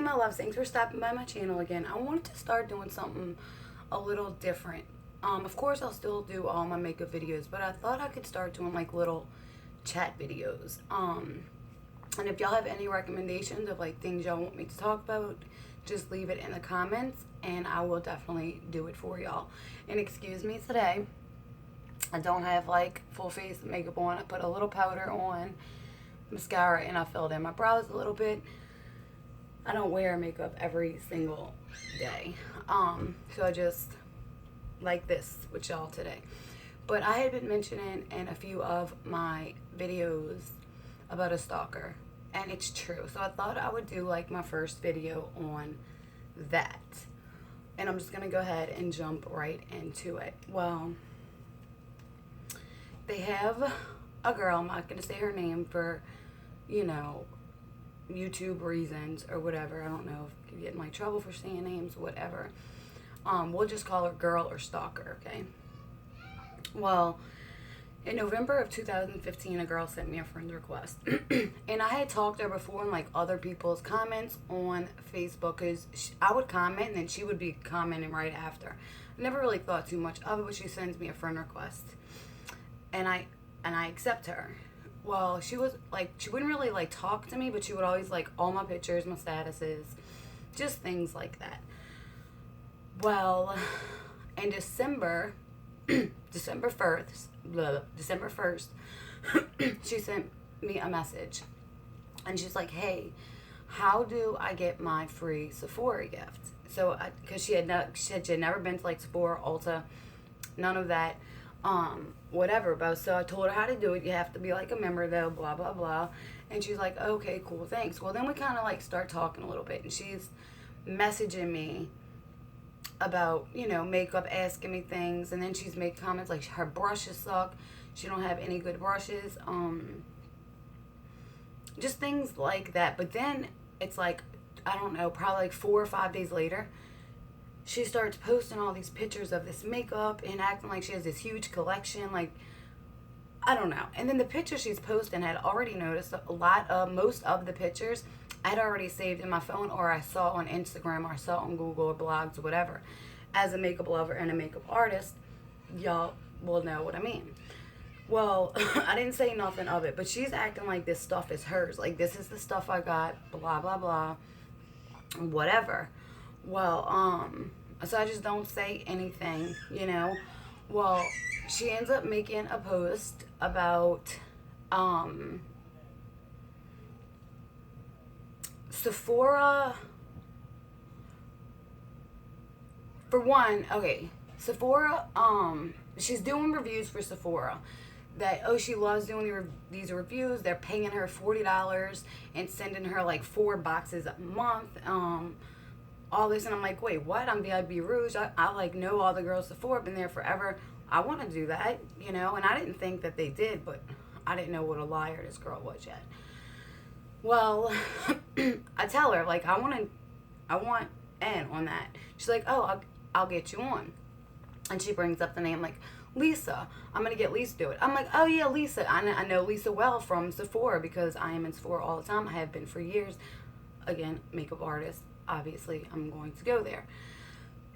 my loves. Thanks for stopping by my channel again. I wanted to start doing something a little different. Of course, I'll still do all my makeup videos, but I thought I could start doing like little chat videos. And if y'all have any recommendations of like things y'all want me to talk about, just leave it in the comments and I will definitely do it for y'all. And excuse me today, I don't have like full face makeup on. I put a little powder on, mascara, and I filled in my brows a little bit. I don't wear makeup every single day. So I just like this with y'all today. But I had been mentioning in a few of my videos about a stalker, and it's true. So I thought I would do like my first video on that. And I'm just gonna go ahead and jump right into it. Well, they have a girl, I'm not gonna say her name for, you know, YouTube reasons or whatever. I don't know if you get in like trouble for saying names, whatever. We'll just call her Girl or Stalker, okay? Well, in November of 2015, a girl sent me a friend request. And I had talked to her before in like other people's comments on Facebook, because I would comment and then she would be commenting right after. I never really thought too much of it, but she sends me a friend request. And I accept her. Well, she was like, she wouldn't really like talk to me, but she would always like all my pictures, my statuses, just things like that. Well, in December 1st, she sent me a message. And she's like, hey, how do I get my free Sephora gift? So, because she had never been to like Sephora, Ulta, none of that. Whatever, but so I told her how to do it. You have to be like a member though, blah blah blah. And she's like, okay, cool, thanks. Well, then we kind of like start talking a little bit, and she's messaging me about, you know, makeup, asking me things, and then she's making comments like her brushes suck, she don't have any good brushes, just things like that. But then it's like, I don't know, probably like 4 or 5 days later, she starts posting all these pictures of this makeup and acting like she has this huge collection. Like, I don't know. And then the picture she's posting, I had already noticed most of the pictures I had already saved in my phone, or I saw on Instagram, or I saw on Google or blogs or whatever. As a makeup lover and a makeup artist, y'all will know what I mean. Well, I didn't say nothing of it, but she's acting like this stuff is hers. Like, this is the stuff I got, blah, blah, blah, whatever. Well, so I just don't say anything, you know. Well, she ends up making a post about, Sephora. For one, okay, Sephora, she's doing reviews for Sephora. That, oh, she loves doing these reviews. They're paying her $40 and sending her like 4 boxes a month. All this, and I'm like, wait, what? I'm VIB Rouge. I like know all the girls Sephora, been there forever. I want to do that, you know. And I didn't think that they did, but I didn't know what a liar this girl was yet. Well, I tell her like, I want in on that. She's like, oh, I'll get you on. And she brings up the name like Lisa. I'm gonna get Lisa to do it. I'm like, oh yeah, Lisa. I know Lisa well from Sephora, because I am in Sephora all the time. I have been for years. Again, makeup artist. Obviously, I'm going to go there.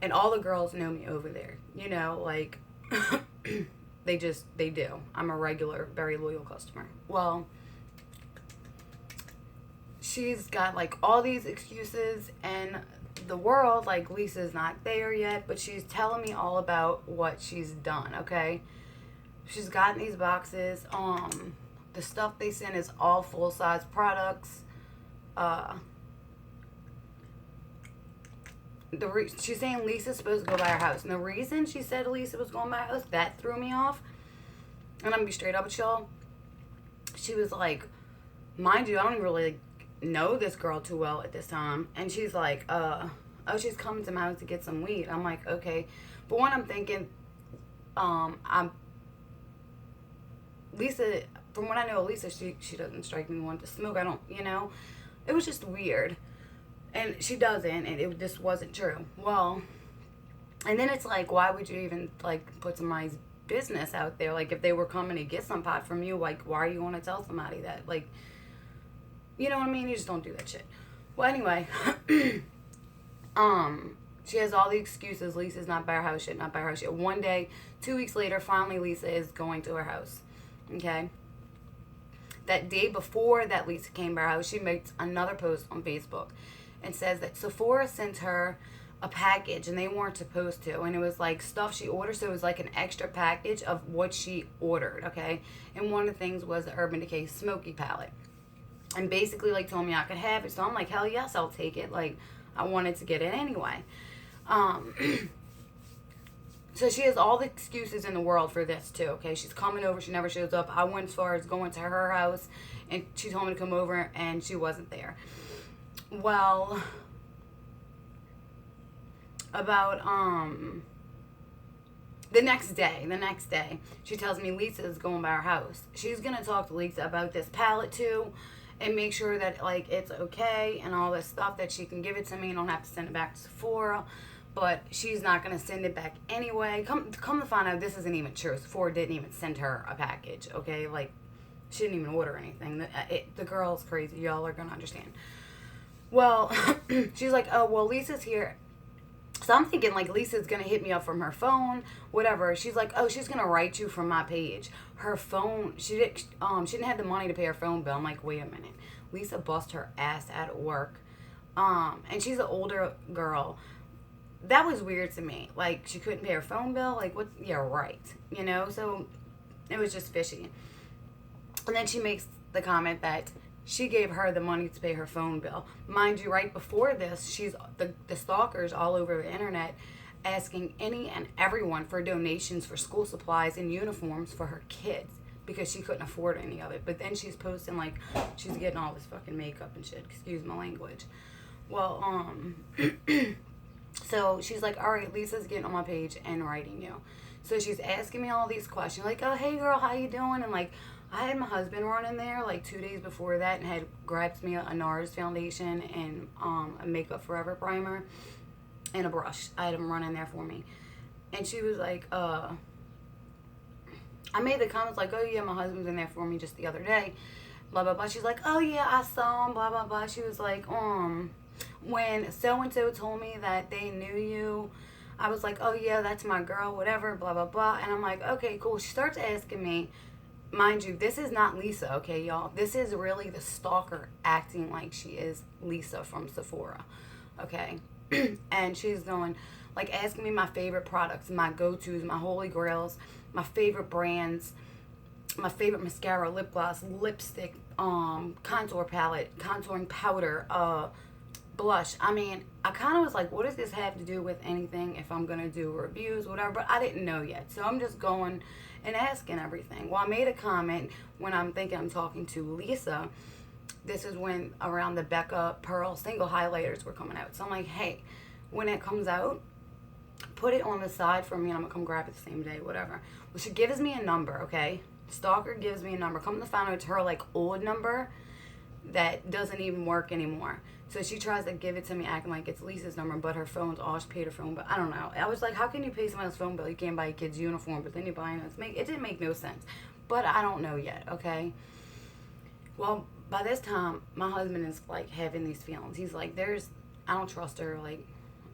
And all the girls know me over there. You know, like, they do. I'm a regular, very loyal customer. Well, she's got, like, all these excuses in the world. Like, Lisa's not there yet, but she's telling me all about what she's done, okay? She's gotten these boxes. The stuff they send is all full-size products. She's saying Lisa's supposed to go by her house. And the reason she said Lisa was going by her house, that threw me off. And I'm going to be straight up with y'all. She was like, mind you, I don't even really know this girl too well at this time. And she's like, oh, she's coming to my house to get some weed. I'm like, okay. But one, I'm thinking, Lisa, from what I know of Lisa, she doesn't strike me one to smoke. I don't, you know. It was just weird. And she doesn't, and this wasn't true. Well, and then it's like, why would you even, like, put somebody's business out there? Like, if they were coming to get some pot from you, like, why are you going to tell somebody that? Like, you know what I mean? You just don't do that shit. Well, anyway, she has all the excuses. Lisa's not by her house yet, not by her house yet. One day, 2 weeks later, finally Lisa is going to her house. Okay? That day before that Lisa came by her house, she makes another post on Facebook and says that Sephora sent her a package and they weren't supposed to. And it was like stuff she ordered, so it was like an extra package of what she ordered, okay? And one of the things was the Urban Decay Smoky palette. And basically, like, told me I could have it. So I'm like, hell yes, I'll take it. Like, I wanted to get it anyway. So she has all the excuses in the world for this too, okay? She's coming over, she never shows up. I went as far as going to her house, and she told me to come over, and she wasn't there. Well, about, the next day, she tells me Lisa is going by her house. She's going to talk to Lisa about this palette too, and make sure that, like, it's okay, and all this stuff, that she can give it to me and don't have to send it back to Sephora. But she's not going to send it back anyway. Come to find out, this isn't even true. Sephora didn't even send her a package, okay? Like, she didn't even order anything. The girl's crazy. Y'all are going to understand. Well, she's like, oh, well, Lisa's here. So I'm thinking, like, Lisa's going to hit me up from her phone, whatever. She's like, oh, she's going to write you from my page. Her phone, she didn't have the money to pay her phone bill. I'm like, wait a minute. Lisa bust her ass at work. And she's an older girl. That was weird to me. Like, she couldn't pay her phone bill. Like, what? Yeah, right. You know? So, it was just fishy. And then she makes the comment that she gave her the money to pay her phone bill. Mind you, right before this, she's the stalkers all over the internet asking any and everyone for donations for school supplies and uniforms for her kids because she couldn't afford any of it. But then she's posting, like, she's getting all this fucking makeup and shit. Excuse my language. Well, so she's like, all right, Lisa's getting on my page and writing you. So she's asking me all these questions. Like, oh, hey, girl, how you doing? And, like, I had my husband run in there, like, 2 days before that and had grabbed me a NARS foundation and a Makeup Forever primer and a brush. I had him run in there for me. And she was like, I made the comments like, oh, yeah, my husband's in there for me just the other day. Blah, blah, blah. She's like, oh, yeah, I saw him, blah, blah, blah. She was like, when so-and-so told me that they knew you, I was like, oh, yeah, that's my girl, whatever, blah, blah, blah. And I'm like, okay, cool. She starts asking me, mind you, this is not Lisa, okay, y'all? This is really the stalker acting like she is Lisa from Sephora, okay? And she's going, like, asking me my favorite products, my go-tos, my holy grails, my favorite brands, my favorite mascara, lip gloss, lipstick, contour palette, contouring powder, blush. I mean, I kind of was like, what does this have to do with anything if I'm going to do reviews, whatever, but I didn't know yet. So I'm just going and asking everything. Well, I made a comment when I'm thinking I'm talking to Lisa. This is when around the Becca Pearl single highlighters were coming out. So I'm like, hey, when it comes out, put it on the side for me and I'm going to come grab it the same day, whatever. Well, she gives me a number, okay? Stalker gives me a number. Come to find out it's her, like, old number that doesn't even work anymore. So she tries to give it to me acting like it's Lisa's number, but her phone's off. She paid her phone bill. I don't know. I was like, how can you pay someone else's phone bill? You can't buy a kid's uniform, but then you're buying it. It didn't make no sense. But I don't know yet, okay? Well, by this time, my husband is, like, having these feelings. He's like, I don't trust her. Like,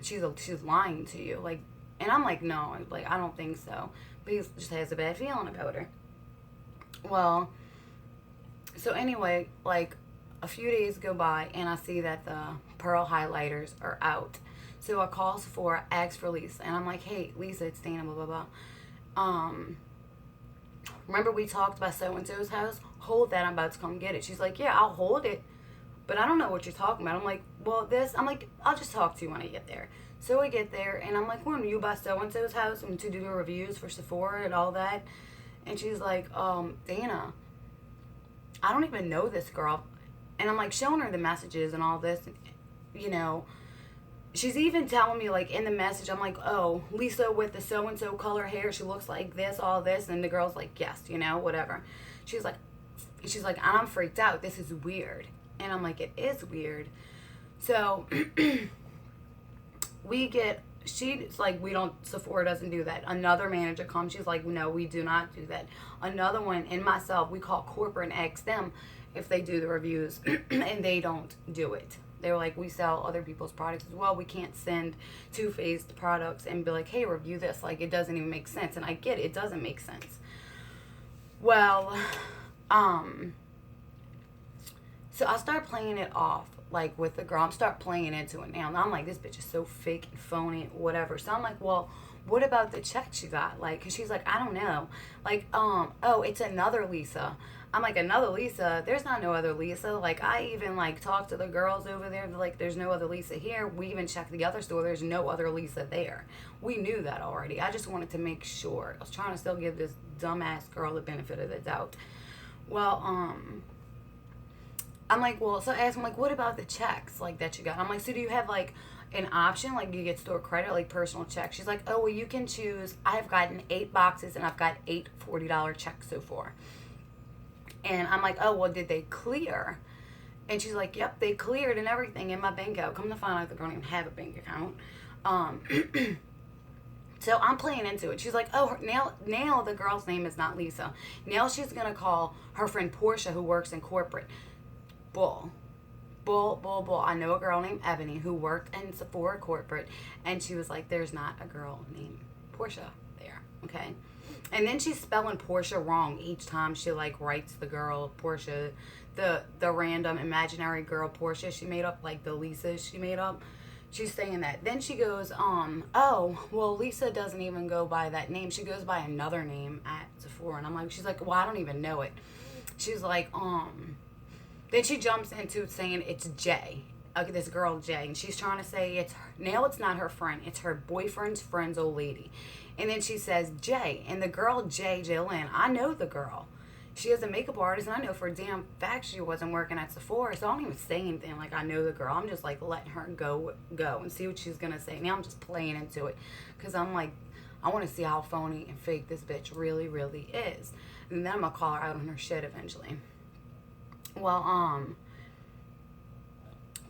she's lying to you. Like, and I'm like, no. Like, I don't think so. But he just has a bad feeling about her. Well, so anyway, like, a few days go by and I see that the Pearl highlighters are out. So I call Sephora, ask for Lisa, and I'm like, hey, Lisa, it's Dana, blah, blah, blah. Remember we talked about so-and-so's house? Hold that, I'm about to come get it. She's like, yeah, I'll hold it, but I don't know what you're talking about. I'm like, well, I'm like, I'll just talk to you when I get there. So I get there, and I'm like, when you buy so-and-so's house and to do the reviews for Sephora and all that? And she's like, Dana, I don't even know this girl. And I'm, like, showing her the messages and all this, you know. She's even telling me, like, in the message, I'm like, oh, Lisa with the so-and-so color hair, she looks like this, all this. And the girl's like, yes, you know, whatever. She's like, I'm freaked out. This is weird. And I'm like, it is weird. So, she's like, Sephora doesn't do that. Another manager comes, she's like, no, we do not do that. Another one, and myself, we call corporate and ask them if they do the reviews, and they don't do it, They were like, we sell other people's products as well. We can't send Too Faced products and be like, hey, review this. Like, it doesn't even make sense. And I get it. It doesn't make sense. Well, so I start playing it off, like, with the girl. I'm start playing into it now. And I'm like, this bitch is so fake and phony, whatever. So I'm like, well, what about the check she got? Like, because she's like, I don't know. Like, oh, it's another Lisa. I'm like, another Lisa? There's not no other Lisa. Like, I even, like, talked to the girls over there. Like, there's no other Lisa here. We even checked the other store. There's no other Lisa there. We knew that already. I just wanted to make sure. I was trying to still give this dumbass girl the benefit of the doubt. Well, I'm like, well, so I asked him, like, what about the checks, like, that you got? I'm like, so do you have, like, an option? Like, do you get store credit, like, personal checks? She's like, oh, well, you can choose. I've gotten 8 boxes, and I've got 8 $40 checks so far. And I'm like, oh, well, did they clear? And she's like, yep, they cleared and everything in my bank account. Come to find out, the girl don't even have a bank account. So I'm playing into it. She's like, oh, now the girl's name is not Lisa. Now she's going to call her friend Portia, who works in corporate. Bull. I know a girl named Ebony who worked in Sephora corporate, and she was like, there's not a girl named Portia there, okay? And then she's spelling Portia wrong each time she, like, writes the girl Portia, the random imaginary girl Portia she made up, like the Lisa she made up. She's saying that. Then she goes, oh, well, Lisa doesn't even go by that name. She goes by another name at Sephora. And I'm like, she's like, well, I don't even know it. She's like, then she jumps into saying it's Jay. Okay, this girl Jay. And she's trying to say it's her. Now it's not her friend. It's her boyfriend's friend's old lady. And then she says Jay. And the girl Jay, Jalen, I know the girl. She is a makeup artist, and I know for a damn fact she wasn't working at Sephora, so I don't even say anything like I know the girl. I'm just like letting her go and see what she's gonna say. Now I'm just playing into it because I'm like, I want to see how phony and fake this bitch really, really is. And then I'm gonna call her out on her shit eventually. Well,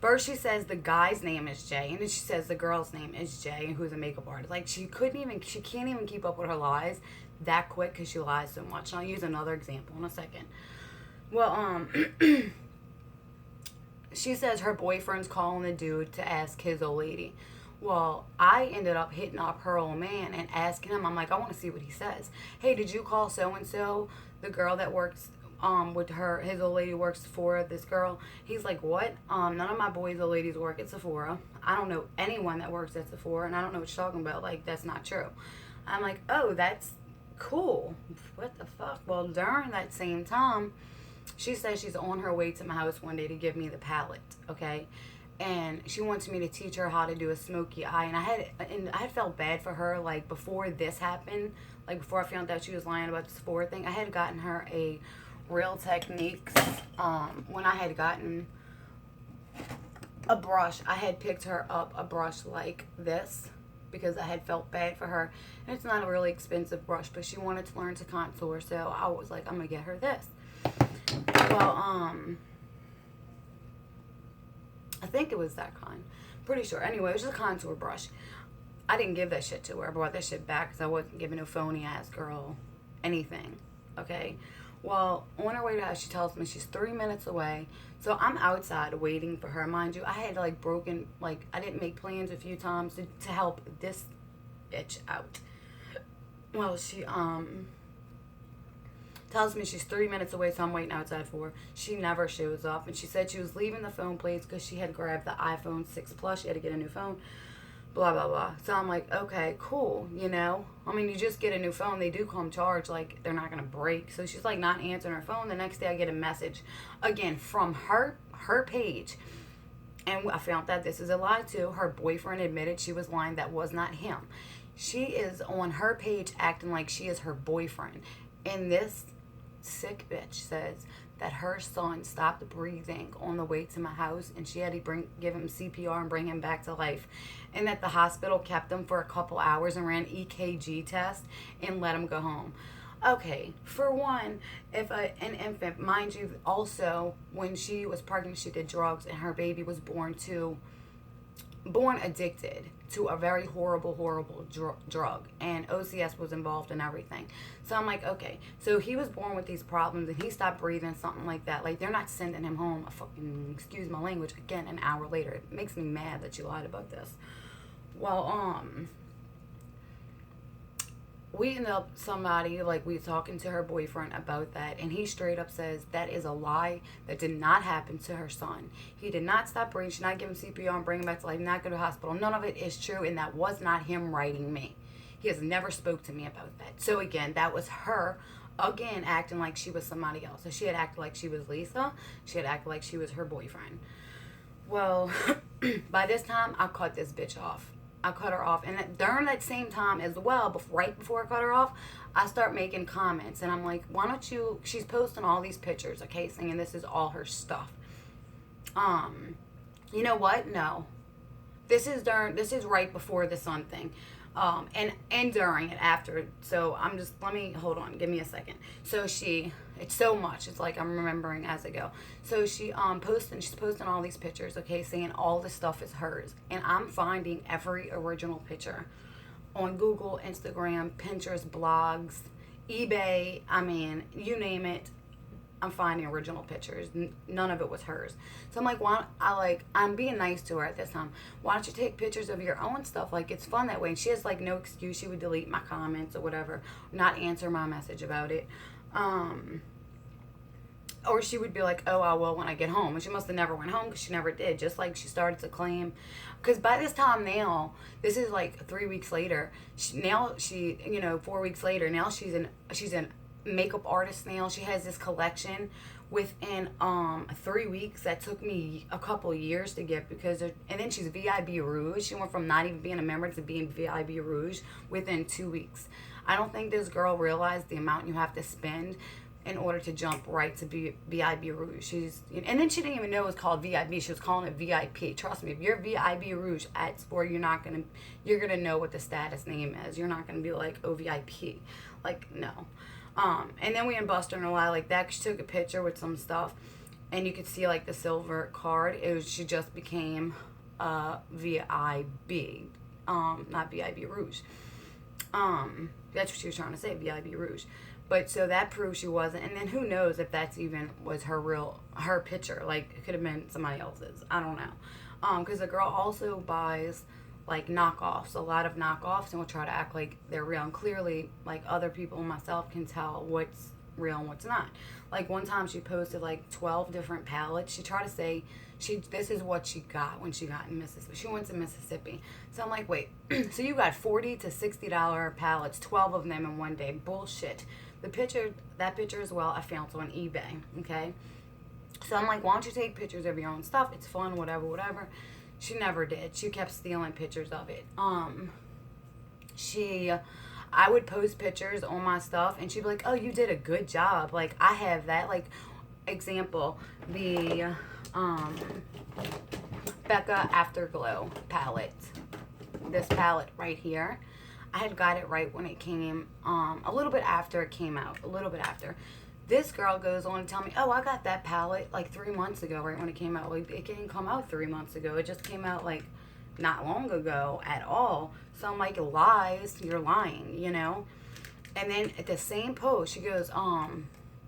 first she says the guy's name is Jay, and then she says the girl's name is Jay, who's a makeup artist. Like, she can't even keep up with her lies that quick because she lies so much. And I'll use another example in a second. Well, she says her boyfriend's calling the dude to ask his old lady. Well, I ended up hitting up her old man and asking him, I'm like, I want to see what he says. Hey, did you call so-and-so, the girl that works with her, his old lady works for this girl? He's like, what? None of my boys' old ladies work at Sephora. I don't know anyone that works at Sephora, and I don't know what you're talking about. Like, that's not true. I'm like, oh, that's cool. What the fuck? Well, during that same time, she says she's on her way to my house one day to give me the palette, okay? And she wants me to teach her how to do a smoky eye. And I had felt bad for her, like, before this happened, like, before I found out she was lying about the Sephora thing. I had gotten her a Real Techniques, when I had gotten a brush. I had picked her up a brush like this because I had felt bad for her. And it's not a really expensive brush, but she wanted to learn to contour, so I was like, I'm gonna get her this. Well, I think it was that kind. Pretty sure. Anyway, it was just a contour brush. I didn't give that shit to her. I brought that shit back because I wasn't giving no phony ass girl anything. Okay? Well, on her way to the house, she tells me she's 3 minutes away. So I'm outside waiting for her. Mind you, I had like I didn't make plans a few times to help this bitch out. Well, she tells me she's 3 minutes away, so I'm waiting outside for her. She never shows up, and she said she was leaving the phone place because she had grabbed the iPhone 6 Plus. She had to get a new phone. Blah, blah, blah. So I'm like, okay, cool, you know? I mean, you just get a new phone. They do come charged, like, they're not going to break. So she's, like, not answering her phone. The next day I get a message, again, from her page. And I found that this is a lie, too. Her boyfriend admitted she was lying. That was not him. She is on her page acting like she is her boyfriend. And this sick bitch says that her son stopped breathing on the way to my house, and she had to give him CPR and bring him back to life, and that the hospital kept him for a couple hours and ran EKG tests and let him go home. Okay, for one, if an infant, mind you, also when she was pregnant, she did drugs, and her baby was born too born addicted to a very horrible drug, and OCS was involved in everything. So I'm like, okay, so he was born with these problems and he stopped breathing, something like that. Like, they're not sending him home a fucking, excuse my language, again an hour later. It makes me mad that you lied about this. Well, we ended up somebody, like, we talking to her boyfriend about that, and he straight up says that is a lie. That did not happen to her son. He did not stop breathing. She not give him CPR and bring him back to life, not go to the hospital. None of it is true, and that was not him writing me. He has never spoke to me about that. So again, that was her, again, acting like she was somebody else. So she had acted like she was Lisa. She had acted like she was her boyfriend. Well, by this time, I cut this bitch off. I cut her off, and during that same time as well, right before I cut her off, I start making comments, and I'm like, why don't you, she's posting all these pictures, okay, saying this is all her stuff. You know what? No. This is right before the sun thing. And during it, after. So I'm just, hold on, give me a second. So it's so much. It's like I'm remembering as I go. So she's posting all these pictures, okay, saying all this stuff is hers. And I'm finding every original picture on Google, Instagram, Pinterest, blogs, eBay, I mean, you name it. I'm finding original pictures. None of it was hers. So I'm like, I'm being nice to her at this time. Why don't you take pictures of your own stuff? Like, it's fun that way. And she has, like, no excuse. She would delete my comments or whatever, not answer my message about it. Or she would be like, oh, I will when I get home. And she must have never went home because she never did. Just like she started to claim. Because by this time now, this is like 3 weeks later. 4 weeks later, now she's an makeup artist now. She has this collection within 3 weeks that took me a couple years to get, and then she's VIB Rouge. She went from not even being a member to being VIB Rouge within 2 weeks. I don't think this girl realized the amount you have to spend in order to jump right to be VIB Rouge. And then she didn't even know it was called VIB. She was calling it VIP. Trust me, if you're VIB Rouge at Sephora, you're gonna know what the status name is. You're not gonna be like, oh, VIP. Like, no. And then we didn't bust her in a lie like that. She took a picture with some stuff, and you could see like the silver card. She just became VIB, not VIB Rouge. That's what she was trying to say, VIB Rouge. But so that proves she wasn't. And then who knows if that's even was her picture. Like, it could have been somebody else's. I don't know. Because the girl also buys like knockoffs, a lot of knockoffs, and will try to act like they're real. And clearly, like, other people and myself can tell what's real and what's not. Like, one time she posted like 12 different palettes. She tried to say this is what she got when she got in Mississippi. She went to Mississippi. So I'm like, wait, so you got $40 to $60 palettes, 12 of them in one day. Bullshit. That picture as well, I found on eBay, okay? So I'm like, why don't you take pictures of your own stuff? It's fun, whatever. She never did. She kept stealing pictures of it. I would post pictures on my stuff, and she'd be like, oh, you did a good job. Like, I have that. Like, example, the Becca Afterglow palette. This palette right here. I had got it right when it came, a little bit after it came out. This girl goes on to tell me, oh, I got that palette like 3 months ago, right when it came out. Like, it didn't come out 3 months ago. It just came out like not long ago at all. So I'm like, lies, you're lying, you know? And then at the same post, she goes,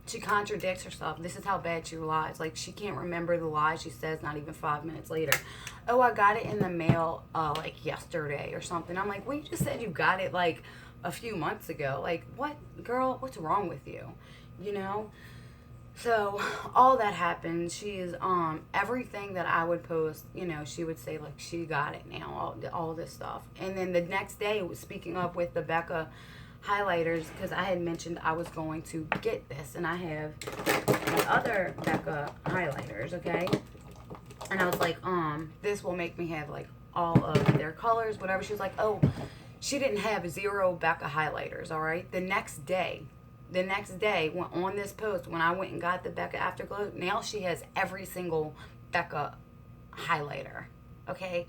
she contradicts herself. This is how bad she lies. Like, she can't remember the lies she says not even 5 minutes later. Oh, I got it in the mail like yesterday or something. I'm like, well, you just said you got it like a few months ago. Like, what, girl, what's wrong with you? You know? So all that happened. She's everything that I would post, you know, she would say like she got it now, all this stuff. And then the next day, speaking up with the Becca highlighters, because I had mentioned I was going to get this, and I have the other Becca highlighters, okay? And I was like, this will make me have like all of their colors, whatever. She was like, oh, she didn't have 0 Becca highlighters, all right? The next day, when on this post, when I went and got the Becca Afterglow, now she has every single Becca highlighter, okay?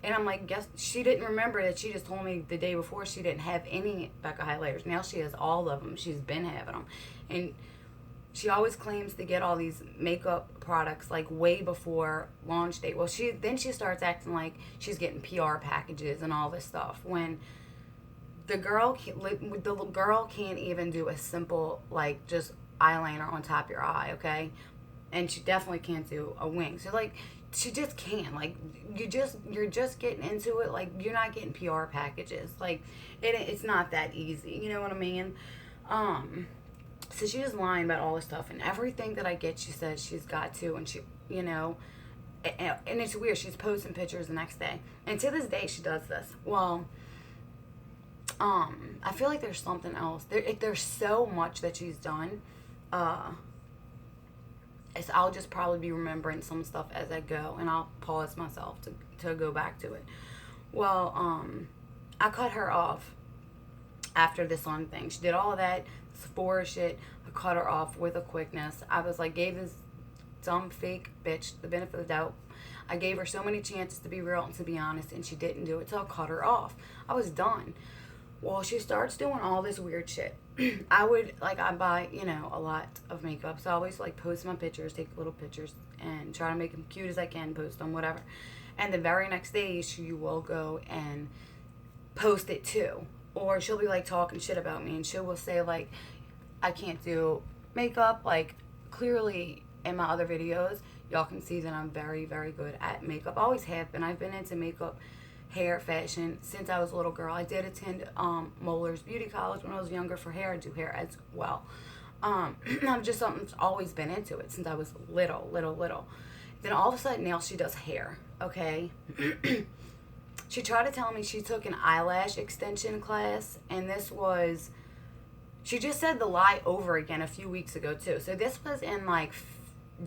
And I'm like, guess she didn't remember that she just told me the day before she didn't have any Becca highlighters. Now she has all of them. She's been having them. And She always claims to get all these makeup products like way before launch date. Well, she starts acting like she's getting PR packages and all this stuff when the girl can't even do a simple like just eyeliner on top of your eye, okay? And she definitely can't do a wing. So like she just can't. Like you're just getting into it. Like you're not getting PR packages. Like it's not that easy. You know what I mean? So she was lying about all this stuff and everything that I get. She says she's got to, and she, you know, and it's weird. She's posting pictures the next day, and to this day she does this. Well, I feel like there's something else. There's so much that she's done. I'll just probably be remembering some stuff as I go, and I'll pause myself to go back to it. Well, I cut her off after this on thing. She did all of that Sephora shit. I cut her off with a quickness. I was like, gave this dumb fake bitch the benefit of the doubt. I gave her so many chances to be real and to be honest, and she didn't do it, so I cut her off. I was done. Well, she starts doing all this weird shit. I buy, you know, a lot of makeup, so I always like post my pictures, take little pictures, and try to make them cute as I can, post them, whatever. And the very next day, she will go and post it too. Or she'll be like talking shit about me, and she will say like, I can't do makeup. Like clearly in my other videos, y'all can see that I'm very, very good at makeup. I always have been. I've been into makeup, hair, fashion since I was a little girl. I did attend Moeller's Beauty College when I was younger for hair. I do hair as well. I'm just something that's always been into it since I was little. Then all of a sudden now she does hair, okay? She tried to tell me she took an eyelash extension class, and she just said the lie over again a few weeks ago too. So this was in like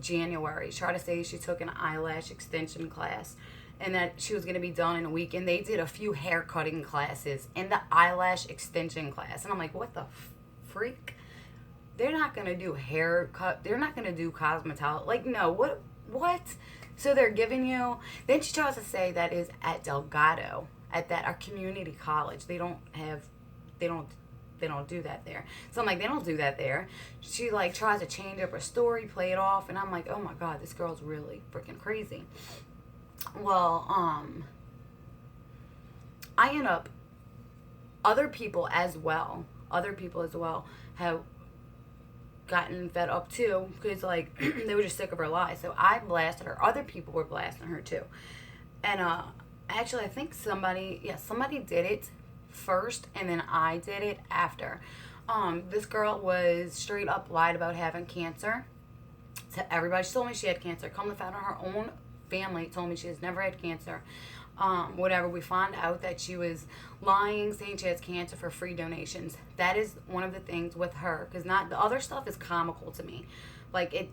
January. She tried to say she took an eyelash extension class and that she was going to be done in a week, and they did a few hair cutting classes in the eyelash extension class. And I'm like, what the freak? They're not going to do haircut. They're not going to do cosmetology. Like, no, what? So they're giving you, then she tries to say that is at Delgado, at our community college. They don't do that there. So I'm like, they don't do that there. She like tries to change up her story, play it off, and I'm like, oh my God, this girl's really freaking crazy. Well, I end up, other people as well have gotten fed up too, because like they were just sick of her lies. So I blasted her. Other people were blasting her too. And actually I think somebody did it first, and then I did it after. This girl was straight up lied about having cancer to everybody. She told me she had cancer. Come to find out, her own family told me she has never had cancer. Whatever, we found out that she was lying, saying she has cancer for free donations. That is one of the things with her, because not the other stuff is comical to me. Like it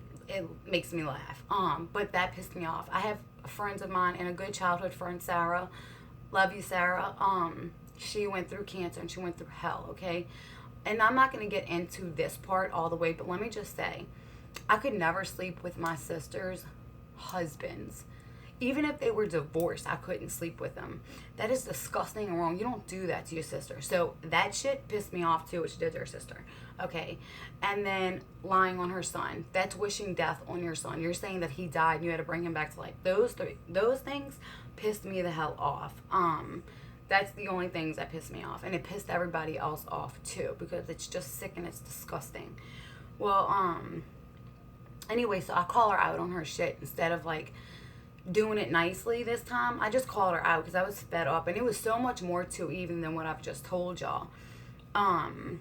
makes me laugh. But that pissed me off. I have friends of mine and a good childhood friend, Sarah. Love you, Sarah. She went through cancer and she went through hell, okay? And I'm not going to get into this part all the way, but let me just say, I could never sleep with my sister's husbands. Even if they were divorced, I couldn't sleep with them. That is disgusting and wrong. You don't do that to your sister. So that shit pissed me off too, what she did to her sister. Okay. And then lying on her son. That's wishing death on your son. You're saying that he died and you had to bring him back to life. Those things pissed me the hell off. That's the only things that pissed me off. And it pissed everybody else off too, because it's just sick and it's disgusting. Well, anyway, so I call her out on her shit instead of like doing it nicely this time. I just called her out because I was fed up, and it was so much more to even than what I've just told y'all. And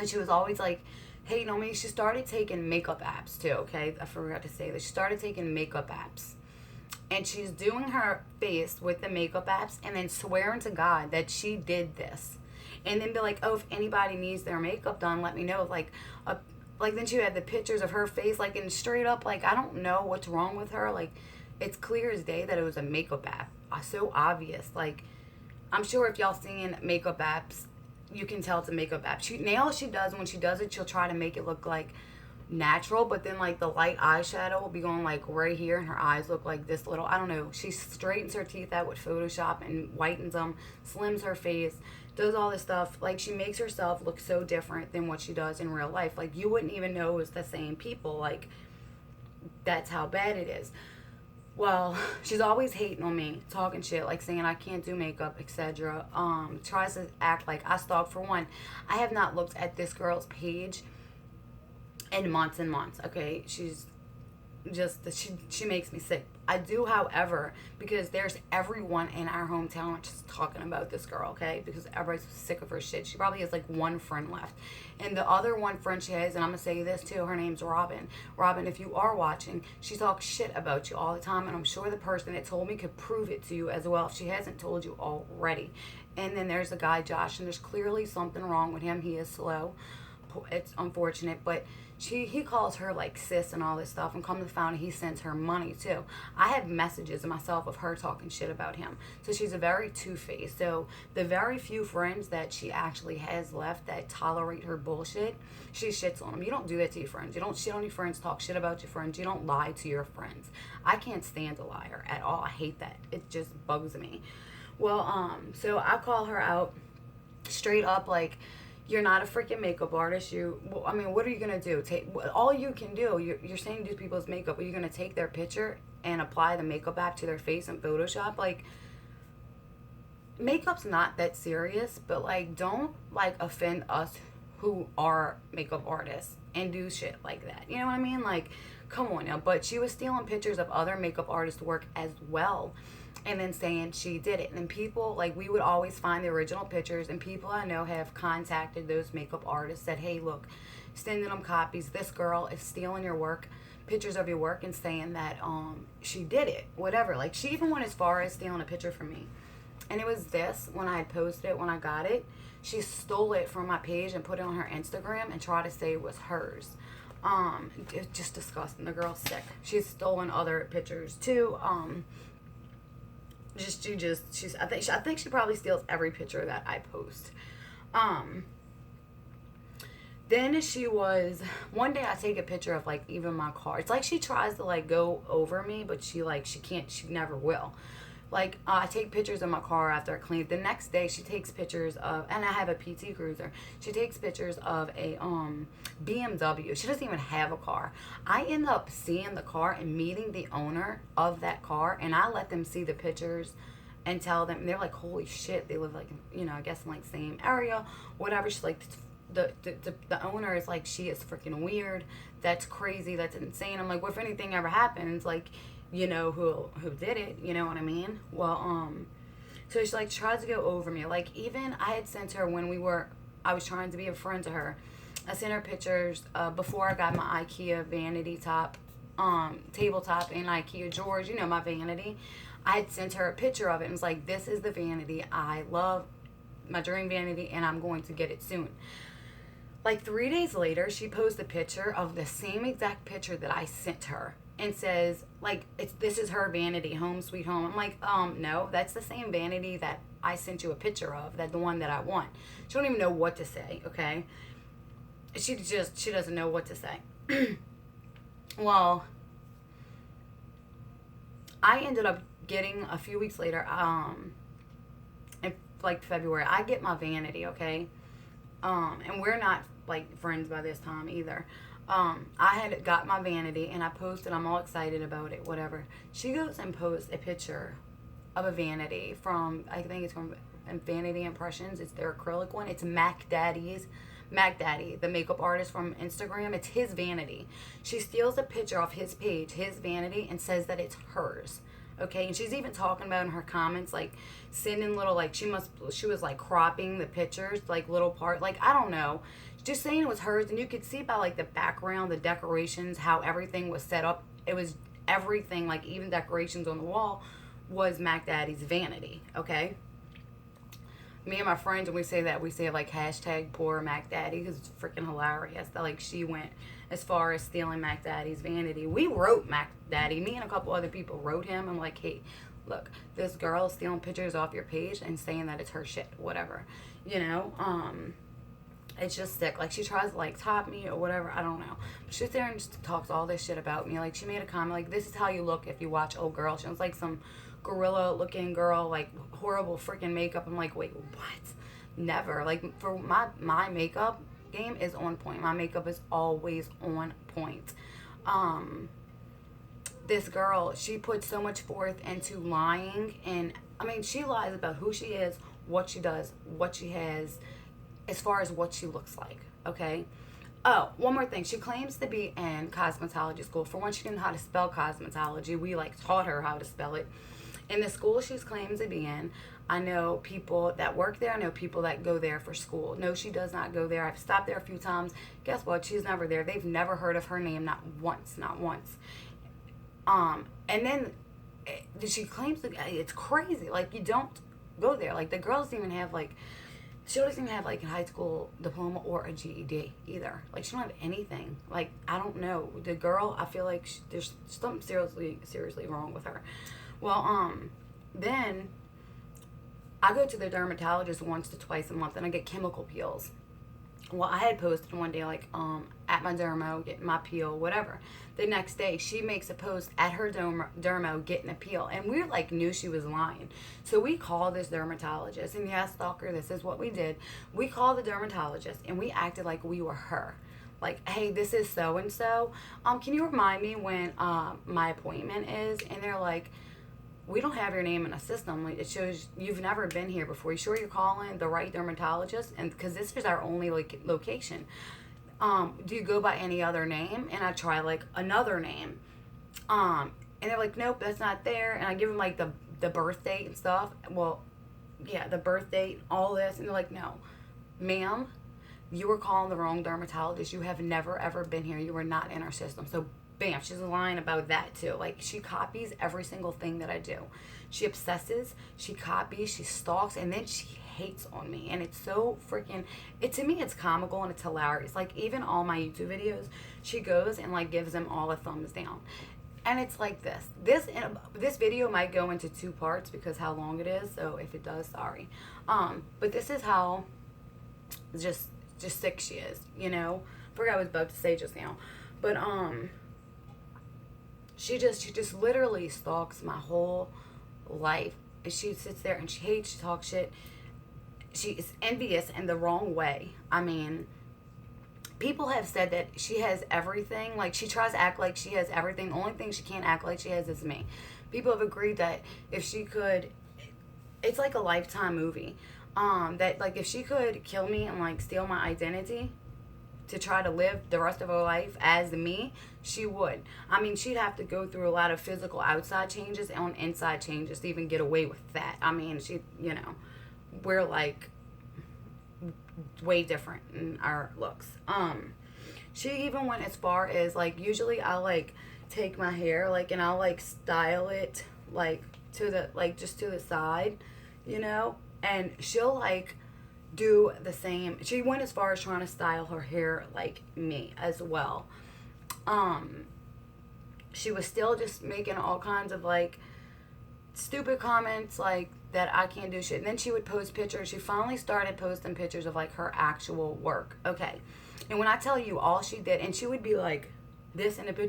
she was always like hating on me. She started taking makeup apps too, okay? I forgot to say that. She started taking makeup apps. And she's doing her face with the makeup apps and then swearing to God that she did this. And then be like, oh, if anybody needs their makeup done, let me know. Like then she had the pictures of her face, like, and straight up, like, I don't know what's wrong with her. Like, it's clear as day that it was a makeup app. So obvious. Like, I'm sure if y'all seen makeup apps, you can tell it's a makeup app. Now she does, when she does it, she'll try to make it look like natural, but then like the light eyeshadow will be going like right here and her eyes look like this little, I don't know. She straightens her teeth out with Photoshop and whitens them, slims her face, does all this stuff. Like, she makes herself look so different than what she does in real life. Like, you wouldn't even know it was the same people. Like, that's how bad it is. Well, she's always hating on me, talking shit, like saying I can't do makeup, etc. Tries to act like I stalk. For one, I have not looked at this girl's page in months and months. Okay, she's just, she makes me sick. I do, however, because there's everyone in our hometown just talking about this girl, okay? Because everybody's sick of her shit. She probably has like one friend left. And the other one friend she has, and I'm going to say this too, her name's Robin. Robin, if you are watching, she talks shit about you all the time. And I'm sure the person that told me could prove it to you as well if she hasn't told you already. And then there's a guy, Josh, and there's clearly something wrong with him. He is slow. It's unfortunate, but he calls her like sis and all this stuff, and come to find out he sends her money too. I have messages of myself of her talking shit about him. So she's a very two-faced. So the very few friends that she actually has left that tolerate her bullshit, she shits on them. You don't do that to your friends. You don't shit on your friends, talk shit about your friends. You don't lie to your friends. I can't stand a liar at all. I hate that. It just bugs me. Well, so I call her out straight up, like, you're not a freaking makeup artist. I mean, what are you going to do? All you can do, you're saying do people's makeup. Are you going to take their picture and apply the makeup app to their face in Photoshop? Like, makeup's not that serious, but, like, don't, like, offend us who are makeup artists and do shit like that. You know what I mean? Like, come on now. But she was stealing pictures of other makeup artists' work as well, and then saying she did it. And people, like, we would always find the original pictures, and people I know have contacted those makeup artists, said, hey, look, sending them copies, this girl is stealing your work, pictures of your work, and saying that she did it, whatever. Like, she even went as far as stealing a picture from me. And it was this, when I had posted it, when I got it, she stole it from my page and put it on her Instagram and tried to say it was hers. It's just disgusting. The girl's sick. She's stolen other pictures too. I think she probably steals every picture that I post. Then one day I take a picture of, like, even my car. It's like she tries to, like, go over me, but she can't, she never will. Like, I take pictures of my car after I clean it. The next day, she takes pictures of, and I have a PT Cruiser. She takes pictures of a BMW. She doesn't even have a car. I end up seeing the car and meeting the owner of that car, and I let them see the pictures and tell them. And they're like, holy shit, they live, like, you know, I guess in, like, same area, whatever. She's like, the owner is like, she is freaking weird. That's crazy. That's insane. I'm like, what if anything ever happens? Like, you know who did it, you know what I mean? Well, so she, like, tries to go over me. Like, even I had sent her when I was trying to be a friend to her. I sent her pictures before I got my IKEA vanity top, tabletop and IKEA drawers, you know, my vanity. I had sent her a picture of it and was like, this is the vanity I love, my dream vanity, and I'm going to get it soon. Like, 3 days later, she posted a picture of the same exact picture that I sent her. And says, like, this is her vanity, home sweet home. I'm like, no, that's the same vanity that I sent you a picture of, that the one that I want. She don't even know what to say, okay? She doesn't know what to say. Well, I ended up getting, a few weeks later, in, like, February, I get my vanity, okay? And we're not, like, friends by this time either. I had got my vanity and I posted, I'm all excited about it, whatever. She goes and posts a picture of a vanity from, I think it's from Vanity Impressions. It's their acrylic one. It's Mac Daddy, the makeup artist from Instagram. It's his vanity. She steals a picture off his page, his vanity, and says that it's hers. Okay, and she's even talking about in her comments, like, sending little, like, she was, like, cropping the pictures, like, little part, like, I don't know. Just saying it was hers, and you could see by, like, the background, the decorations, how everything was set up. It was everything, like, even decorations on the wall, was Mac Daddy's vanity, okay? Me and my friends, when we say that, we say, like, hashtag poor Mac Daddy, because it's freaking hilarious that, like, she went as far as stealing Mac Daddy's vanity. We wrote Mac Daddy. Me and a couple other people wrote him. I'm like, hey, look, this girl is stealing pictures off your page and saying that it's her shit, whatever, you know? It's just sick. Like, she tries to, like, top me or whatever. I don't know. But she sits there and just talks all this shit about me. Like, she made a comment, like, this is how you look if you watch Old Girl. She was like some gorilla-looking girl, like, horrible freaking makeup. I'm like, wait, what? Never. Like, for my makeup game is on point. My makeup is always on point. This girl, she put so much forth into lying. And, I mean, she lies about who she is, what she does, what she has, as far as what she looks like, okay? Oh, one more thing. She claims to be in cosmetology school. For one, she didn't know how to spell cosmetology. We, like, taught her how to spell it. In the school she's claimed to be in, I know people that work there. I know people that go there for school. No, she does not go there. I've stopped there a few times. Guess what? She's never there. They've never heard of her name, not once, not once. And then she claims that it's crazy. Like, you don't go there. Like, the girl doesn't even have, like, she doesn't even have, like, a high school diploma or a GED either. Like, she don't have anything. Like, I don't know. The girl, I feel like there's something seriously wrong with her. Well, then I go to the dermatologist once to twice a month, and I get chemical peels. Well, I had posted one day, like, at my dermo, getting my peel, whatever. The next day, she makes a post at her dermo getting a peel. And we, like, knew she was lying. So we called this dermatologist. And yes, stalker, this is what we did. We called the dermatologist, and we acted like we were her. Like, hey, this is so-and-so. Can you remind me when my appointment is? And they're like, we don't have your name in a system. Like, it shows you've never been here before. You sure you're calling the right dermatologist? And because this is our only location. Do you go by any other name? And I try, like, another name. And they're like, nope, that's not there. And I give them, like, the birth date and stuff. Well, yeah, the birth date, all this. And they're like, no, ma'am, you were calling the wrong dermatologist. You have never, ever been here. You were not in our system. So, bam, she's lying about that too. Like, she copies every single thing that I do. She obsesses, she copies, she stalks, and then she hates on me. And it's so freaking, to me, it's comical and it's hilarious. Like, even all my YouTube videos, she goes and, like, gives them all a thumbs down. And it's like this. This video might go into 2 parts because how long it is. So if it does, sorry. But this is how just sick she is, you know? Forgot what I was about to say just now. But, she just literally stalks my whole life. She sits there and she hates, she talks shit. She is envious in the wrong way. I mean, people have said that she has everything. Like, she tries to act like she has everything. The only thing she can't act like she has is me. People have agreed that if she could, it's like a Lifetime movie. That, like, if she could kill me and, like, steal my identity to try to live the rest of her life as me, she would. I mean, she'd have to go through a lot of physical outside changes and inside changes to even get away with that. I mean, we're, like, way different in our looks. She even went as far as, like, usually I, like, take my hair, like, and I'll, like, style it, like, to the, like, just to the side, you know? And she'll, like, do the same. She went as far as trying to style her hair like me as well. She was still just making all kinds of, like, stupid comments, like, that I can't do shit. And then she would post pictures. She finally started posting pictures of, like, her actual work. Okay. And when I tell you all she did, and she would be like this in the picture,